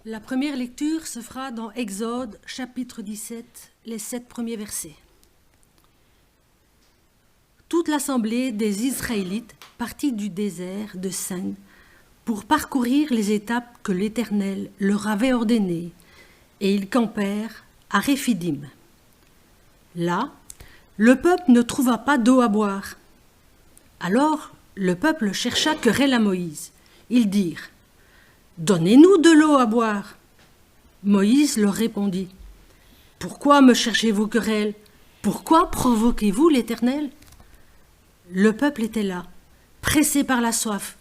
La première lecture se fera dans Exode, chapitre 17, les 7 premiers versets. Toute l'assemblée des Israélites partit du désert de Sin pour parcourir les étapes que l'Éternel leur avait ordonnées, et ils campèrent à Réphidim. Là, le peuple ne trouva pas d'eau à boire. Alors, le peuple chercha querelle à Moïse. Ils dirent : « Donnez-nous de l'eau à boire. » Moïse leur répondit : « Pourquoi me cherchez-vous querelle ? Pourquoi provoquez-vous l'Éternel ? » Le peuple était là, pressé par la soif,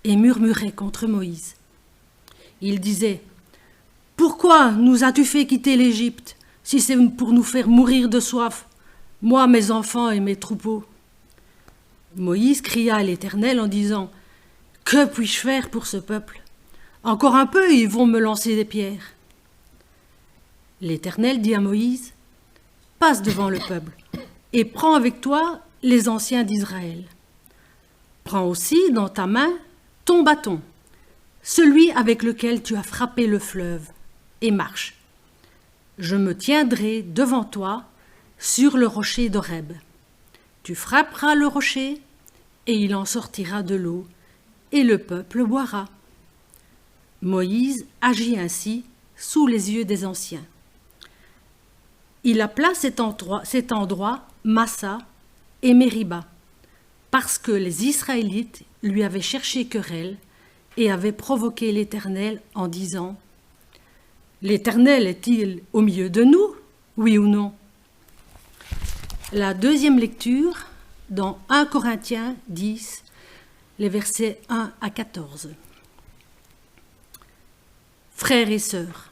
et murmurait contre Moïse. Il disait : « Pourquoi nous as-tu fait quitter l'Égypte, si c'est pour nous faire mourir de soif, moi, mes enfants et mes troupeaux ?» Moïse cria à l'Éternel en disant : « Que puis-je faire pour ce peuple ? Encore un peu, ils vont me lancer des pierres. » L'Éternel dit à Moïse : « Passe devant le peuple et prends avec toi les anciens d'Israël. Prends aussi dans ta main ton bâton, celui avec lequel tu as frappé le fleuve, et marche. Je me tiendrai devant toi sur le rocher d'Horeb. Tu frapperas le rocher, et il en sortira de l'eau, et le peuple boira. » Moïse agit ainsi sous les yeux des anciens. Il appela cet endroit Massa et Mériba, parce que les Israélites lui avaient cherché querelle et avaient provoqué l'Éternel en disant : « L'Éternel est-il au milieu de nous, oui ou non ?» La deuxième lecture dans 1 Corinthiens 10, les versets 1 à 14. Frères et sœurs,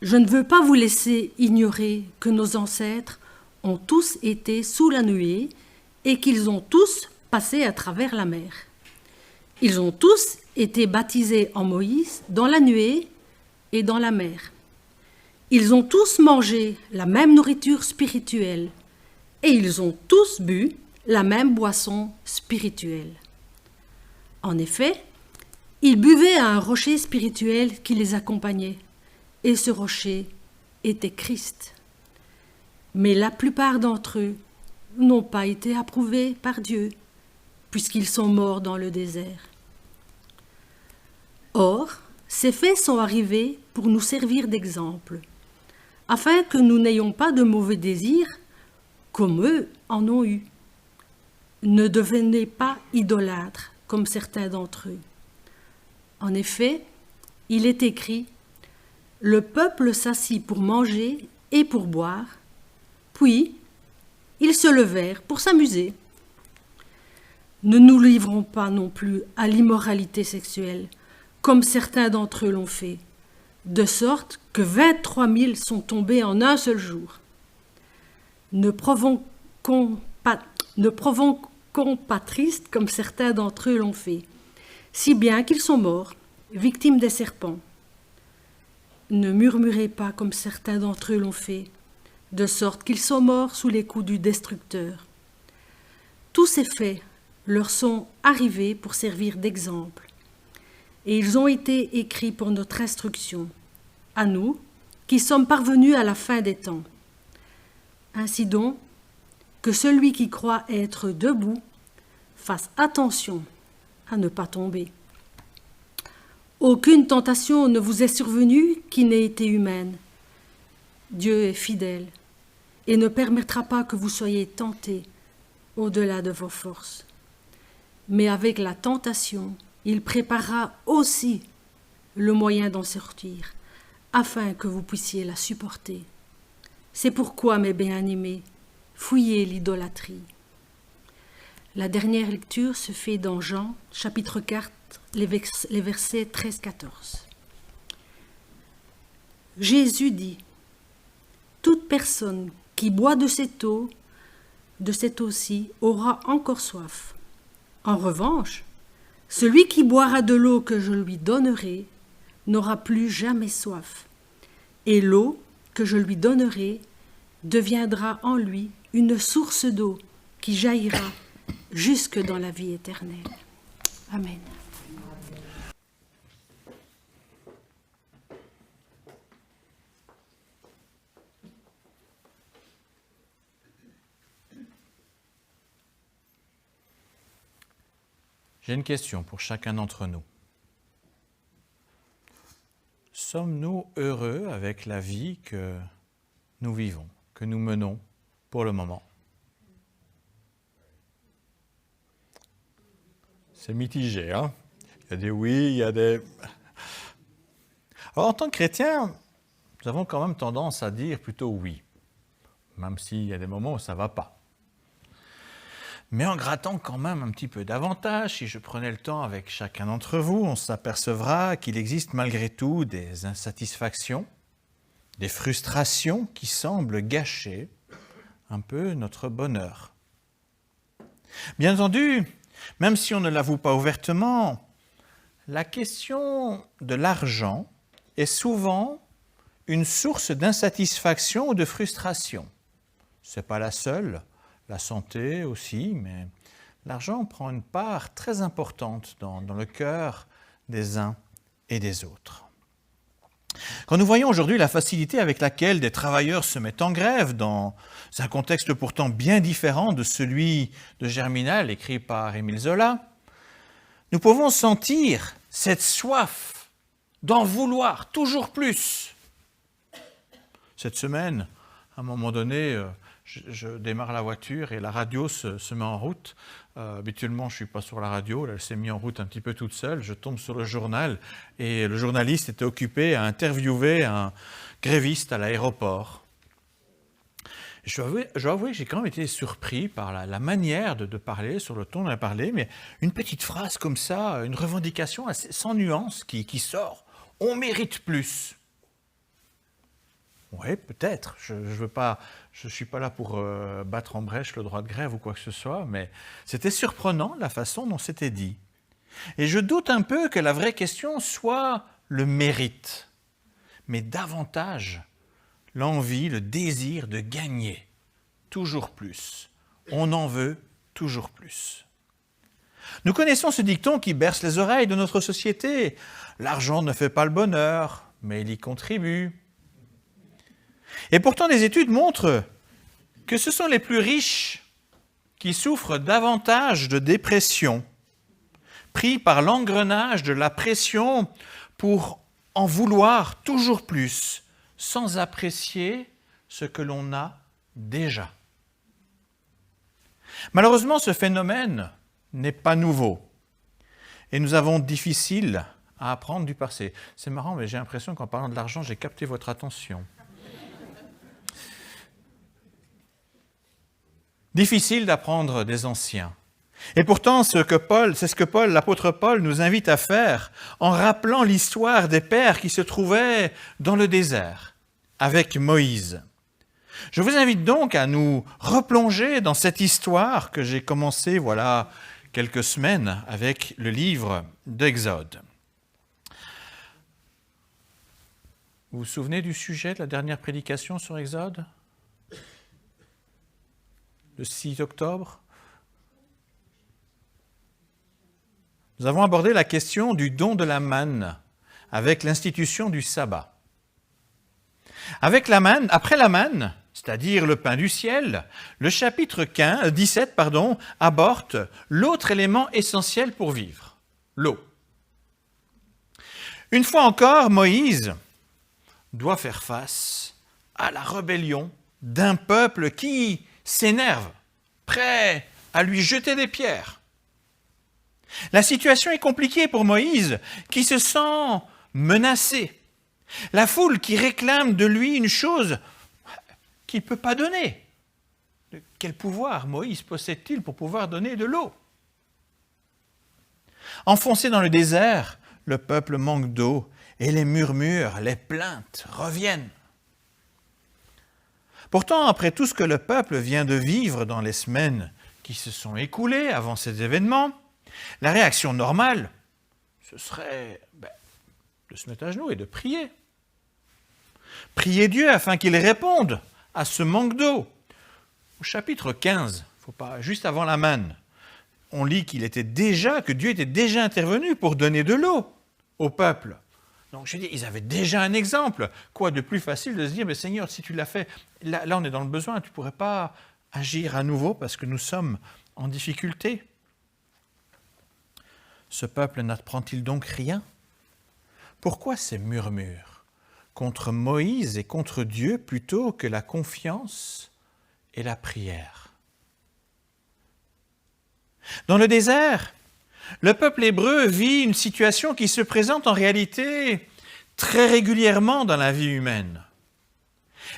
je ne veux pas vous laisser ignorer que nos ancêtres ont tous été sous la nuée et qu'ils ont tous passé à travers la mer. Ils ont tous été baptisés en Moïse dans la nuée et dans la mer. Ils ont tous mangé la même nourriture spirituelle et ils ont tous bu la même boisson spirituelle. En effet, ils buvaient à un rocher spirituel qui les accompagnait, et ce rocher était Christ. Mais la plupart d'entre eux n'ont pas été approuvés par Dieu, puisqu'ils sont morts dans le désert. Or, ces faits sont arrivés pour nous servir d'exemple, afin que nous n'ayons pas de mauvais désirs comme eux en ont eu. Ne devenez pas idolâtres, comme certains d'entre eux. En effet, il est écrit : « Le peuple s'assit pour manger et pour boire, puis ils se levèrent pour s'amuser. » Ne nous livrons pas non plus à l'immoralité sexuelle, comme certains d'entre eux l'ont fait, de sorte que 23 000 sont tombés en un seul jour. Ne provoquons pas tristes comme certains d'entre eux l'ont fait, si bien qu'ils sont morts, victimes des serpents. Ne murmurez pas comme certains d'entre eux l'ont fait, de sorte qu'ils sont morts sous les coups du destructeur. Tous ces faits leur sont arrivés pour servir d'exemple, et ils ont été écrits pour notre instruction, à nous qui sommes parvenus à la fin des temps. Ainsi donc, que celui qui croit être debout fasse attention à ne pas tomber. Aucune tentation ne vous est survenue qui n'ait été humaine. Dieu est fidèle et ne permettra pas que vous soyez tentés au-delà de vos forces. Mais avec la tentation, il préparera aussi le moyen d'en sortir, afin que vous puissiez la supporter. C'est pourquoi, mes bien-aimés, fuyez l'idolâtrie. La dernière lecture se fait dans Jean, chapitre 4, les versets 13-14. Jésus dit : « Toute personne qui boit de cette eau-ci aura encore soif. En revanche, celui qui boira de l'eau que je lui donnerai n'aura plus jamais soif. Et l'eau que je lui donnerai deviendra en lui une source d'eau qui jaillira jusque dans la vie éternelle. » Amen. J'ai une question pour chacun d'entre nous. Sommes-nous heureux avec la vie que nous vivons, que nous menons pour le moment? C'est mitigé, hein? Il y a des oui, il y a des... Alors, en tant que chrétien, nous avons quand même tendance à dire plutôt oui, même s'il y a des moments où ça ne va pas. Mais en grattant quand même un petit peu davantage, si je prenais le temps avec chacun d'entre vous, on s'apercevra qu'il existe malgré tout des insatisfactions, des frustrations qui semblent gâcher un peu notre bonheur. Bien entendu, même si on ne l'avoue pas ouvertement, la question de l'argent est souvent une source d'insatisfaction ou de frustration. Ce n'est pas la seule. La santé aussi, mais l'argent prend une part très importante dans le cœur des uns et des autres. Quand nous voyons aujourd'hui la facilité avec laquelle des travailleurs se mettent en grève dans un contexte pourtant bien différent de celui de Germinal écrit par Émile Zola, nous pouvons sentir cette soif d'en vouloir toujours plus. Cette semaine, à un moment donné, je démarre la voiture et la radio se met en route. Habituellement, je ne suis pas sur la radio, elle s'est mise en route un petit peu toute seule. Je tombe sur le journal et le journaliste était occupé à interviewer un gréviste à l'aéroport. Je dois avouer que j'ai quand même été surpris par la manière de parler, sur le ton de parler, mais une petite phrase comme ça, une revendication assez, sans nuance qui sort. On mérite plus. Oui, peut-être. Je ne suis pas là pour battre en brèche le droit de grève ou quoi que ce soit, mais c'était surprenant la façon dont c'était dit. Et je doute un peu que la vraie question soit le mérite, mais davantage l'envie, le désir de gagner toujours plus. On en veut toujours plus. Nous connaissons ce dicton qui berce les oreilles de notre société. L'argent ne fait pas le bonheur, mais il y contribue. Et pourtant, des études montrent que ce sont les plus riches qui souffrent davantage de dépression, pris par l'engrenage de la pression pour en vouloir toujours plus, sans apprécier ce que l'on a déjà. Malheureusement, ce phénomène n'est pas nouveau et nous avons difficile à apprendre du passé. C'est marrant, mais j'ai l'impression qu'en parlant de l'argent, j'ai capté votre attention. Difficile d'apprendre des anciens. Et pourtant, c'est ce que l'apôtre Paul nous invite à faire en rappelant l'histoire des pères qui se trouvaient dans le désert avec Moïse. Je vous invite donc à nous replonger dans cette histoire que j'ai commencée voilà quelques semaines avec le livre d'Exode. Vous vous souvenez du sujet de la dernière prédication sur Exode ? Le 6 octobre, nous avons abordé la question du don de la manne avec l'institution du sabbat. Après la manne, c'est-à-dire le pain du ciel, le chapitre 17 aborde l'autre élément essentiel pour vivre, l'eau. Une fois encore, Moïse doit faire face à la rébellion d'un peuple qui s'énerve, prêt à lui jeter des pierres. La situation est compliquée pour Moïse, qui se sent menacé. La foule qui réclame de lui une chose qu'il ne peut pas donner. Quel pouvoir Moïse possède-t-il pour pouvoir donner de l'eau ? Enfoncé dans le désert, le peuple manque d'eau et les murmures, les plaintes reviennent. Pourtant, après tout ce que le peuple vient de vivre dans les semaines qui se sont écoulées avant ces événements, la réaction normale, ce serait de se mettre à genoux et de prier. Prier Dieu afin qu'il réponde à ce manque d'eau. Au chapitre 15, juste avant la manne, on lit que Dieu était déjà intervenu pour donner de l'eau au peuple. Donc je dis, ils avaient déjà un exemple. Quoi de plus facile de se dire, mais Seigneur, si tu l'as fait, là on est dans le besoin, tu ne pourrais pas agir à nouveau parce que nous sommes en difficulté. Ce peuple n'apprend-il donc rien? Pourquoi ces murmures contre Moïse et contre Dieu plutôt que la confiance et la prière? Dans le désert, le peuple hébreu vit une situation qui se présente en réalité très régulièrement dans la vie humaine.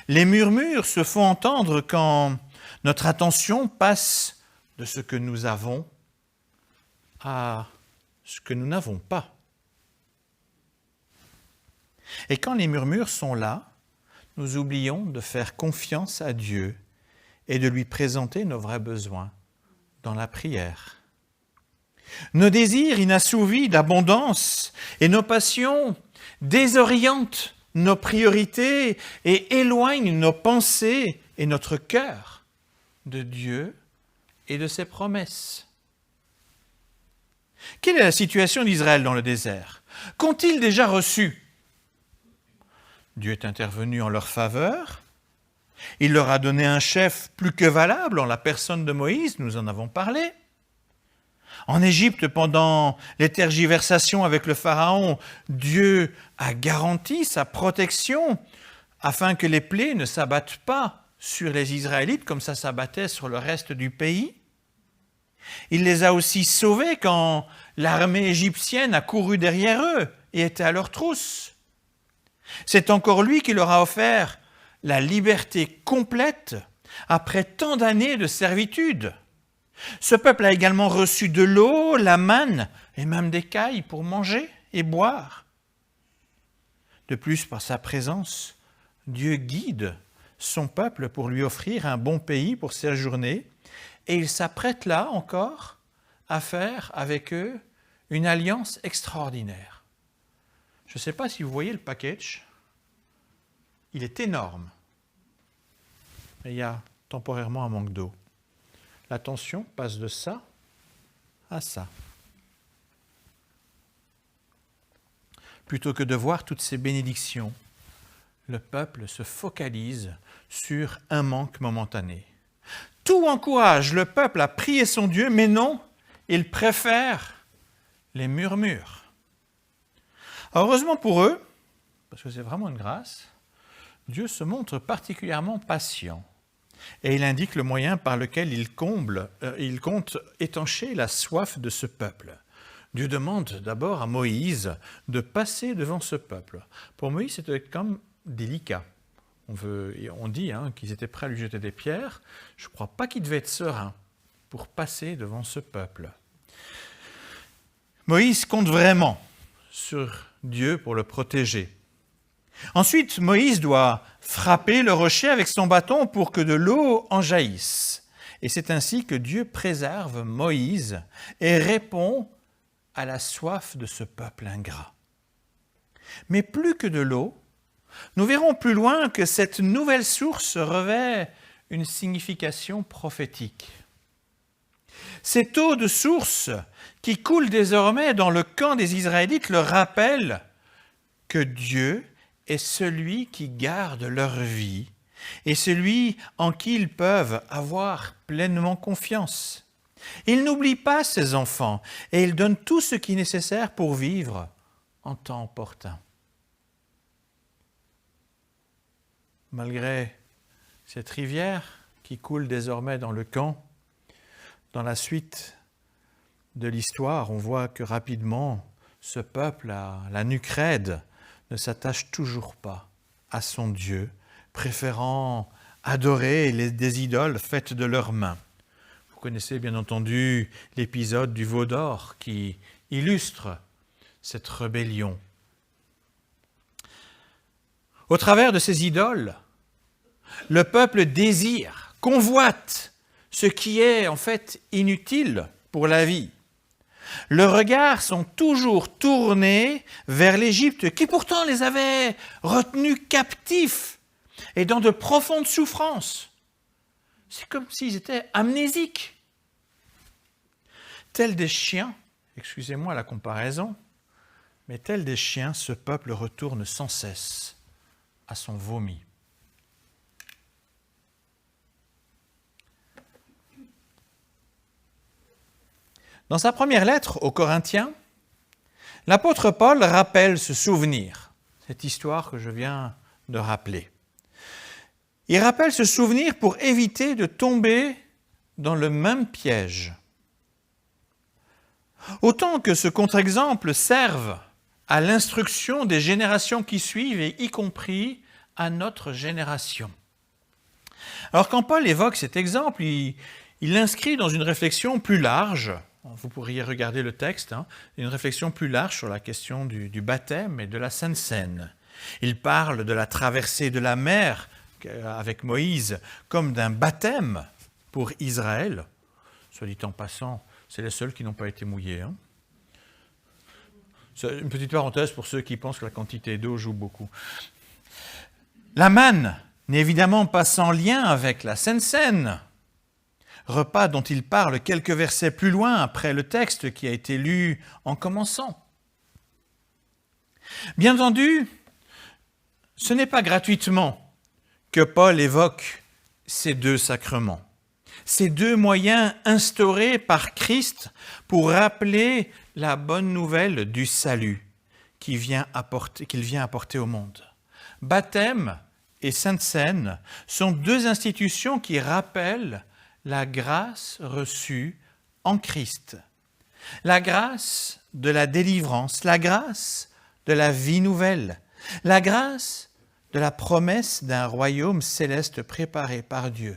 Les murmures se font entendre quand notre attention passe de ce que nous avons à ce que nous n'avons pas. Et quand les murmures sont là, nous oublions de faire confiance à Dieu et de lui présenter nos vrais besoins dans la prière. Nos désirs inassouvis d'abondance et nos passions désorientent nos priorités et éloignent nos pensées et notre cœur de Dieu et de ses promesses. Quelle est la situation d'Israël dans le désert? Qu'ont-ils déjà reçu? Dieu est intervenu en leur faveur. Il leur a donné un chef plus que valable en la personne de Moïse, nous en avons parlé. En Égypte, pendant les tergiversations avec le Pharaon, Dieu a garanti sa protection afin que les plaies ne s'abattent pas sur les Israélites comme ça s'abattait sur le reste du pays. Il les a aussi sauvés quand l'armée égyptienne a couru derrière eux et était à leur trousse. C'est encore lui qui leur a offert la liberté complète après tant d'années de servitude. Ce peuple a également reçu de l'eau, la manne et même des cailles pour manger et boire. De plus, par sa présence, Dieu guide son peuple pour lui offrir un bon pays pour séjourner et il s'apprête là encore à faire avec eux une alliance extraordinaire. Je ne sais pas si vous voyez le package, il est énorme. Mais il y a temporairement un manque d'eau. L'attention passe de ça à ça. Plutôt que de voir toutes ces bénédictions, le peuple se focalise sur un manque momentané. Tout encourage le peuple à prier son Dieu, mais non, il préfère les murmures. Alors, heureusement pour eux, parce que c'est vraiment une grâce, Dieu se montre particulièrement patient. Et il indique le moyen par lequel il compte étancher la soif de ce peuple. Dieu demande d'abord à Moïse de passer devant ce peuple. Pour Moïse, c'était comme délicat. On dit qu'ils étaient prêts à lui jeter des pierres. Je ne crois pas qu'il devait être serein pour passer devant ce peuple. Moïse compte vraiment sur Dieu pour le protéger. Ensuite, Moïse doit frapper le rocher avec son bâton pour que de l'eau en jaillisse. Et c'est ainsi que Dieu préserve Moïse et répond à la soif de ce peuple ingrat. Mais plus que de l'eau, nous verrons plus loin que cette nouvelle source revêt une signification prophétique. Cette eau de source qui coule désormais dans le camp des Israélites leur rappelle que Dieu est celui qui garde leur vie et celui en qui ils peuvent avoir pleinement confiance. Il n'oublie pas ses enfants et il donne tout ce qui est nécessaire pour vivre en temps opportun. Malgré cette rivière qui coule désormais dans le camp, dans la suite de l'histoire, on voit que rapidement, ce peuple à la nuque raide ne s'attache toujours pas à son Dieu, préférant adorer des idoles faites de leurs mains. Vous connaissez bien entendu l'épisode du veau d'or qui illustre cette rébellion. Au travers de ces idoles, le peuple désire, convoite ce qui est en fait inutile pour la vie. Leurs regards sont toujours tournés vers l'Égypte, qui pourtant les avait retenus captifs et dans de profondes souffrances. C'est comme s'ils étaient amnésiques. Tels des chiens, excusez-moi la comparaison, mais tels des chiens, ce peuple retourne sans cesse à son vomi. Dans sa première lettre aux Corinthiens, L'apôtre Paul rappelle ce souvenir, cette histoire que je viens de rappeler. Il rappelle ce souvenir pour éviter de tomber dans le même piège. Autant que ce contre-exemple serve à l'instruction des générations qui suivent, et y compris à notre génération. Alors quand Paul évoque cet exemple, il l'inscrit dans une réflexion plus large. Vous pourriez regarder le texte, une réflexion plus large sur la question du baptême et de la Sainte Seine. Il parle de la traversée de la mer avec Moïse comme d'un baptême pour Israël. Soit dit en passant, c'est les seuls qui n'ont pas été mouillés. C'est une petite parenthèse pour ceux qui pensent que la quantité d'eau joue beaucoup. La manne n'est évidemment pas sans lien avec la Sainte Seine, repas dont il parle quelques versets plus loin après le texte qui a été lu en commençant. Bien entendu, ce n'est pas gratuitement que Paul évoque ces deux sacrements, ces deux moyens instaurés par Christ pour rappeler la bonne nouvelle du salut qu'il vient apporter au monde. Baptême et Sainte Seine sont deux institutions qui rappellent la grâce reçue en Christ, la grâce de la délivrance, la grâce de la vie nouvelle, la grâce de la promesse d'un royaume céleste préparé par Dieu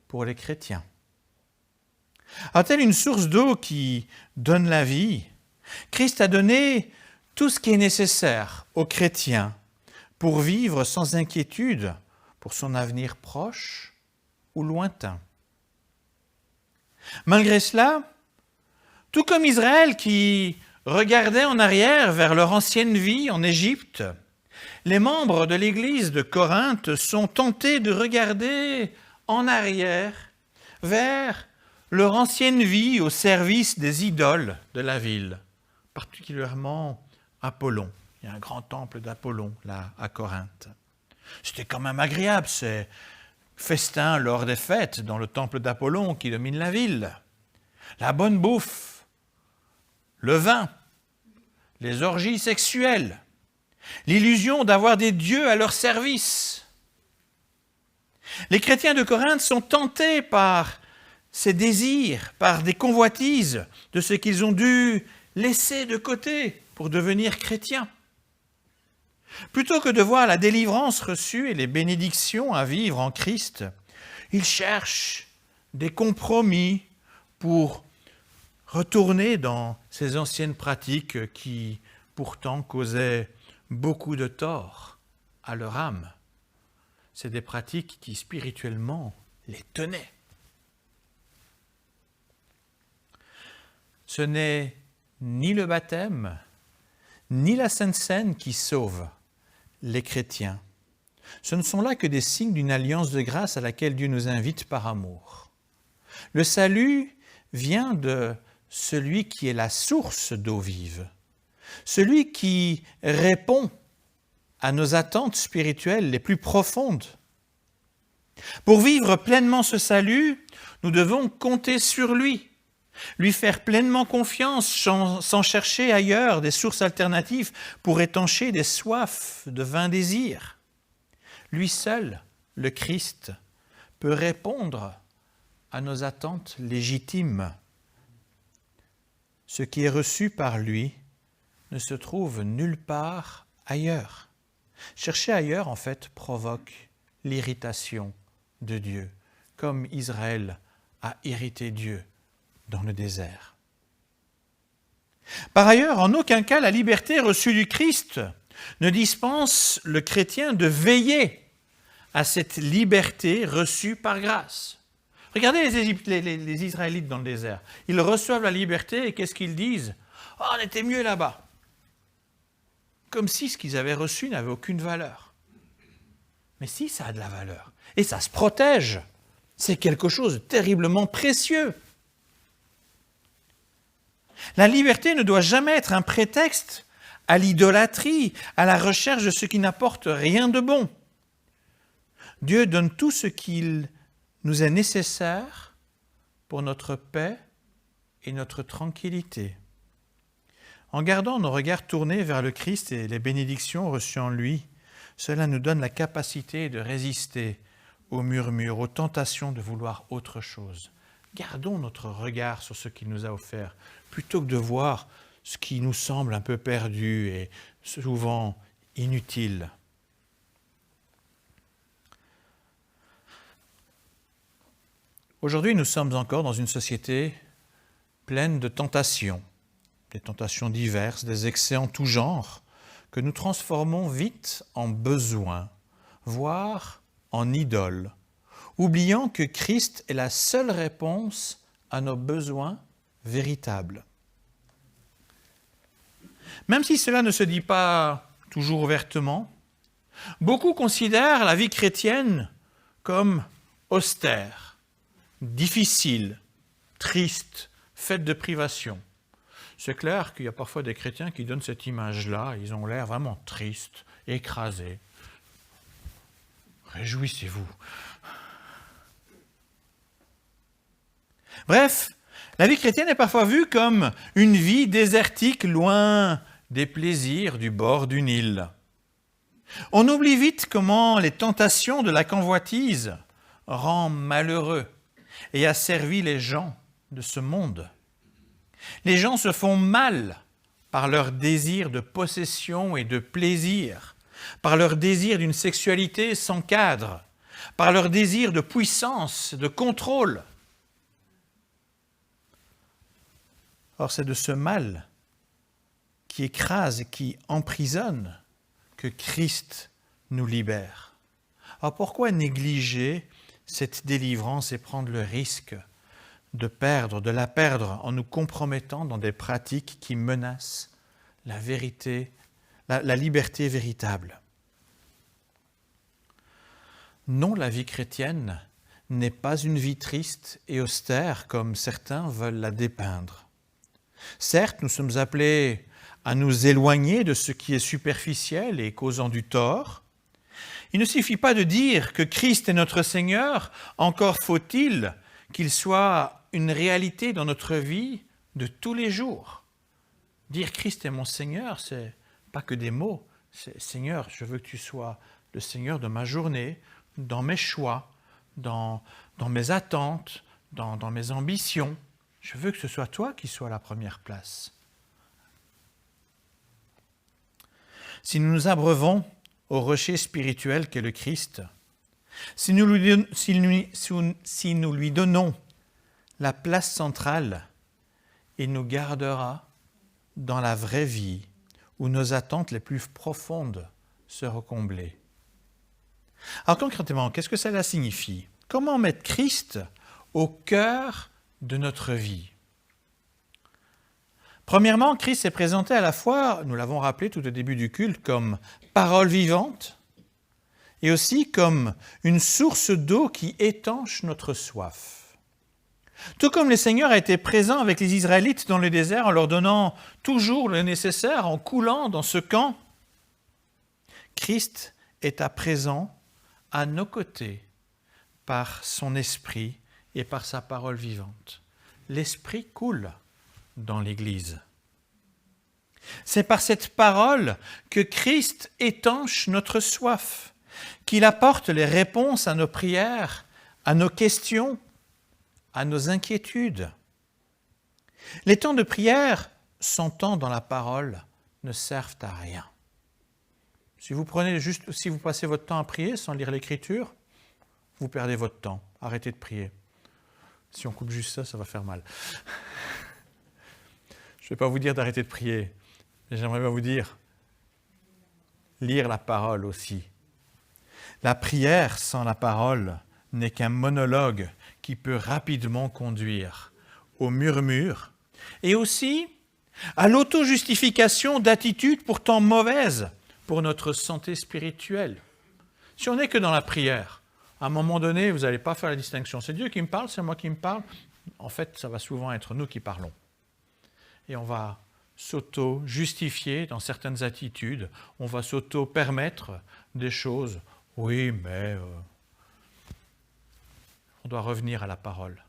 pour les chrétiens. A-t-elle une source d'eau qui donne la vie? Christ a donné tout ce qui est nécessaire aux chrétiens pour vivre sans inquiétude pour son avenir proche ou lointain. Malgré cela, tout comme Israël qui regardait en arrière vers leur ancienne vie en Égypte, les membres de l'Église de Corinthe sont tentés de regarder en arrière vers leur ancienne vie au service des idoles de la ville, particulièrement Apollon. Il y a un grand temple d'Apollon là à Corinthe. C'était quand même agréable ces festins lors des fêtes dans le temple d'Apollon qui domine la ville. La bonne bouffe, le vin, les orgies sexuelles, l'illusion d'avoir des dieux à leur service. Les chrétiens de Corinthe sont tentés par ces désirs, par des convoitises de ce qu'ils ont dû laisser de côté pour devenir chrétiens. Plutôt que de voir la délivrance reçue et les bénédictions à vivre en Christ, ils cherchent des compromis pour retourner dans ces anciennes pratiques qui pourtant causaient beaucoup de tort à leur âme. C'est des pratiques qui spirituellement les tenaient. Ce n'est ni le baptême, ni la Sainte Seine qui sauvent les chrétiens. Ce ne sont là que des signes d'une alliance de grâce à laquelle Dieu nous invite par amour. Le salut vient de celui qui est la source d'eau vive, celui qui répond à nos attentes spirituelles les plus profondes. Pour vivre pleinement ce salut, nous devons compter sur lui, lui faire pleinement confiance sans chercher ailleurs des sources alternatives pour étancher des soifs de vains désirs. Lui seul, le Christ, peut répondre à nos attentes légitimes. Ce qui est reçu par lui ne se trouve nulle part ailleurs. Chercher ailleurs, en fait, provoque l'irritation de Dieu, comme Israël a irrité Dieu dans le désert. Par ailleurs, en aucun cas la liberté reçue du Christ ne dispense le chrétien de veiller à cette liberté reçue par grâce. Regardez les Israélites dans le désert. Ils reçoivent la liberté et qu'est-ce qu'ils disent? « Oh, on était mieux là-bas !» Comme si ce qu'ils avaient reçu n'avait aucune valeur. Mais si, ça a de la valeur. Et ça se protège. C'est quelque chose de terriblement précieux. La liberté ne doit jamais être un prétexte à l'idolâtrie, à la recherche de ce qui n'apporte rien de bon. Dieu donne tout ce qu'il nous est nécessaire pour notre paix et notre tranquillité. En gardant nos regards tournés vers le Christ et les bénédictions reçues en lui, cela nous donne la capacité de résister aux murmures, aux tentations de vouloir autre chose. Gardons notre regard sur ce qu'il nous a offert, plutôt que de voir ce qui nous semble un peu perdu et souvent inutile. Aujourd'hui, nous sommes encore dans une société pleine de tentations, des tentations diverses, des excès en tout genre, que nous transformons vite en besoins, voire en idoles, oubliant que Christ est la seule réponse à nos besoins véritables. Même si cela ne se dit pas toujours ouvertement, beaucoup considèrent la vie chrétienne comme austère, difficile, triste, faite de privations. C'est clair qu'il y a parfois des chrétiens qui donnent cette image-là, ils ont l'air vraiment tristes, écrasés. Réjouissez-vous. Bref, la vie chrétienne est parfois vue comme une vie désertique loin des plaisirs du bord d'une île. On oublie vite comment les tentations de la convoitise rendent malheureux et asservit les gens de ce monde. Les gens se font mal par leur désir de possession et de plaisir, par leur désir d'une sexualité sans cadre, par leur désir de puissance, de contrôle. Or, c'est de ce mal qui écrase et qui emprisonne que Christ nous libère. Alors pourquoi négliger cette délivrance et prendre le risque de la perdre en nous compromettant dans des pratiques qui menacent la vérité, la liberté véritable? Non, la vie chrétienne n'est pas une vie triste et austère comme certains veulent la dépeindre. Certes, nous sommes appelés à nous éloigner de ce qui est superficiel et causant du tort. Il ne suffit pas de dire que Christ est notre Seigneur, encore faut-il qu'il soit une réalité dans notre vie de tous les jours. Dire Christ est mon Seigneur, c'est pas que des mots, c'est Seigneur, je veux que tu sois le Seigneur de ma journée, dans mes choix, dans mes attentes, dans mes ambitions. Je veux que ce soit toi qui sois à la première place. Si nous nous abreuvons au rocher spirituel qu'est le Christ, si nous lui donnons la place centrale, il nous gardera dans la vraie vie où nos attentes les plus profondes seront comblées. Alors concrètement, qu'est-ce que cela signifie? Comment mettre Christ au cœur de notre vie? Premièrement, Christ s'est présenté à la fois, nous l'avons rappelé tout au début du culte, comme parole vivante et aussi comme une source d'eau qui étanche notre soif. Tout comme le Seigneur a été présent avec les Israélites dans le désert en leur donnant toujours le nécessaire, en coulant dans ce camp, Christ est à présent à nos côtés par son esprit et par sa parole vivante. L'esprit coule dans l'Église. C'est par cette parole que Christ étanche notre soif, qu'il apporte les réponses à nos prières, à nos questions, à nos inquiétudes. Les temps de prière, sans temps dans la parole, ne servent à rien. Si vous passez votre temps à prier sans lire l'Écriture, vous perdez votre temps. Arrêtez de prier. Si on coupe juste ça, ça va faire mal. Je ne vais pas vous dire d'arrêter de prier, mais j'aimerais bien vous dire, lire la parole aussi. La prière sans la parole n'est qu'un monologue qui peut rapidement conduire au murmure et aussi à l'auto-justification d'attitudes pourtant mauvaises pour notre santé spirituelle. Si on n'est que dans la prière, à un moment donné, vous n'allez pas faire la distinction. C'est Dieu qui me parle, c'est moi qui me parle. En fait, ça va souvent être nous qui parlons. Et on va s'auto-justifier dans certaines attitudes. On va s'auto-permettre des choses. Oui, mais on doit revenir à la parole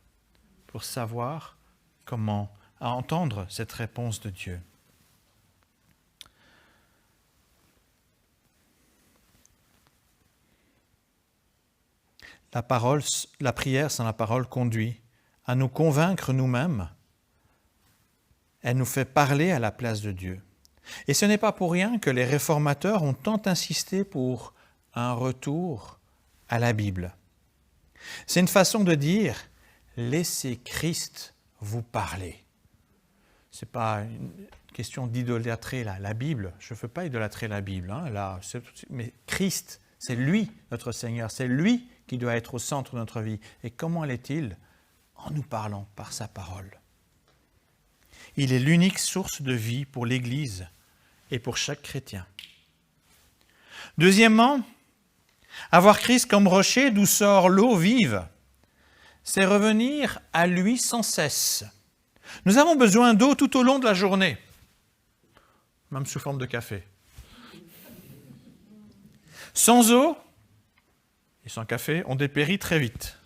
pour savoir comment entendre cette réponse de Dieu. la prière sans la parole conduit à nous convaincre nous-mêmes. Elle nous fait parler à la place de Dieu. Et ce n'est pas pour rien que les réformateurs ont tant insisté pour un retour à la Bible. C'est une façon de dire « laissez Christ vous parler ». Ce n'est pas une question d'idolâtrer la Bible. Je ne veux pas idolâtrer la Bible. Mais Christ, c'est lui, notre Seigneur. C'est lui qui doit être au centre de notre vie. Et comment l'est-il? En nous parlant par sa parole. Il est l'unique source de vie pour l'Église et pour chaque chrétien. Deuxièmement, avoir Christ comme rocher d'où sort l'eau vive, c'est revenir à lui sans cesse. Nous avons besoin d'eau tout au long de la journée, même sous forme de café. Sans eau et sans café, on dépérit très vite.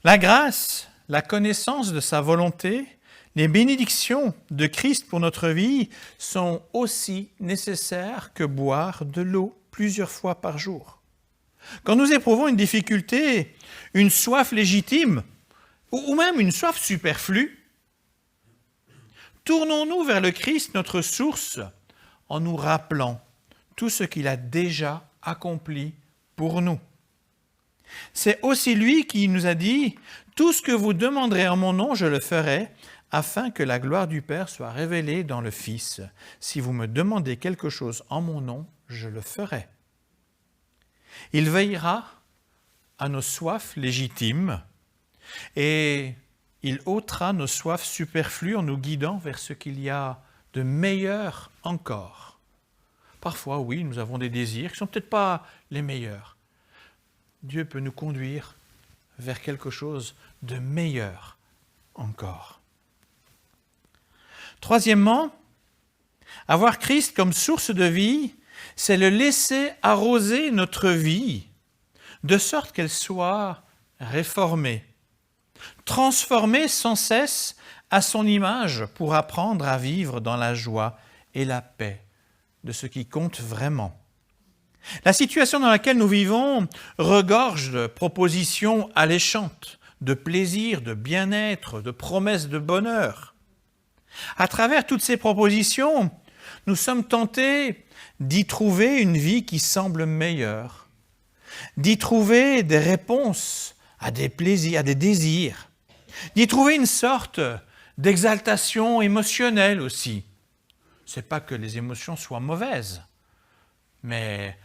La grâce, la connaissance de sa volonté, les bénédictions de Christ pour notre vie sont aussi nécessaires que boire de l'eau plusieurs fois par jour. Quand nous éprouvons une difficulté, une soif légitime, ou même une soif superflue, tournons-nous vers le Christ, notre source, en nous rappelant tout ce qu'il a déjà accompli pour nous. C'est aussi lui qui nous a dit « Tout ce que vous demanderez en mon nom, je le ferai, afin que la gloire du Père soit révélée dans le Fils. Si vous me demandez quelque chose en mon nom, je le ferai. » Il veillera à nos soifs légitimes et il ôtera nos soifs superflues en nous guidant vers ce qu'il y a de meilleur encore. Parfois, oui, nous avons des désirs qui ne sont peut-être pas les meilleurs. Dieu peut nous conduire vers quelque chose de meilleur encore. Troisièmement, avoir Christ comme source de vie, c'est le laisser arroser notre vie, de sorte qu'elle soit réformée, transformée sans cesse à son image pour apprendre à vivre dans la joie et la paix de ce qui compte vraiment. La situation dans laquelle nous vivons regorge de propositions alléchantes, de plaisir, de bien-être, de promesses de bonheur. À travers toutes ces propositions, nous sommes tentés d'y trouver une vie qui semble meilleure, d'y trouver des réponses à des plaisirs, à des désirs, d'y trouver une sorte d'exaltation émotionnelle aussi. Ce n'est pas que les émotions soient mauvaises, mais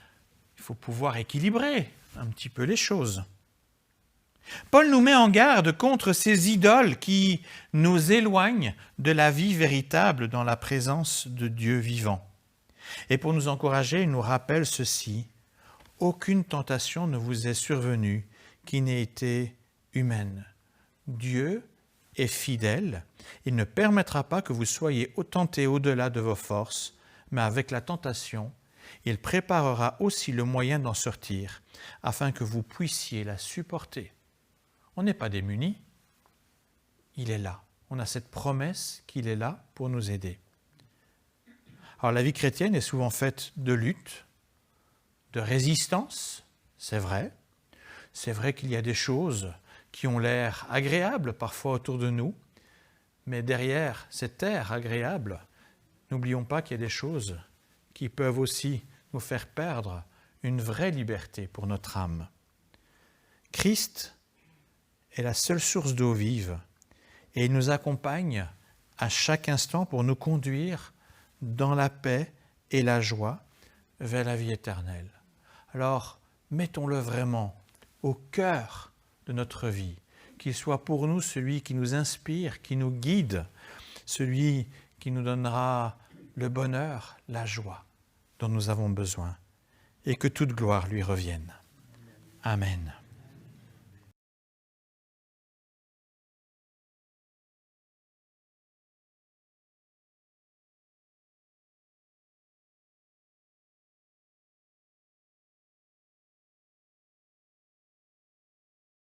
il faut pouvoir équilibrer un petit peu les choses. Paul nous met en garde contre ces idoles qui nous éloignent de la vie véritable dans la présence de Dieu vivant. Et pour nous encourager, il nous rappelle ceci: aucune tentation ne vous est survenue qui n'ait été humaine. Dieu est fidèle, il ne permettra pas que vous soyez tentés au-delà de vos forces, mais avec la tentation, il préparera aussi le moyen d'en sortir, afin que vous puissiez la supporter. On n'est pas démunis, il est là. On a cette promesse qu'il est là pour nous aider. Alors la vie chrétienne est souvent faite de lutte, de résistance, c'est vrai. C'est vrai qu'il y a des choses qui ont l'air agréables parfois autour de nous, mais derrière cet air agréable, n'oublions pas qu'il y a des choses qui peuvent aussi nous faire perdre une vraie liberté pour notre âme. Christ est la seule source d'eau vive et il nous accompagne à chaque instant pour nous conduire dans la paix et la joie vers la vie éternelle. Alors, mettons-le vraiment au cœur de notre vie, qu'il soit pour nous celui qui nous inspire, qui nous guide, celui qui nous donnera le bonheur, la joie dont nous avons besoin, et que toute gloire lui revienne. Amen.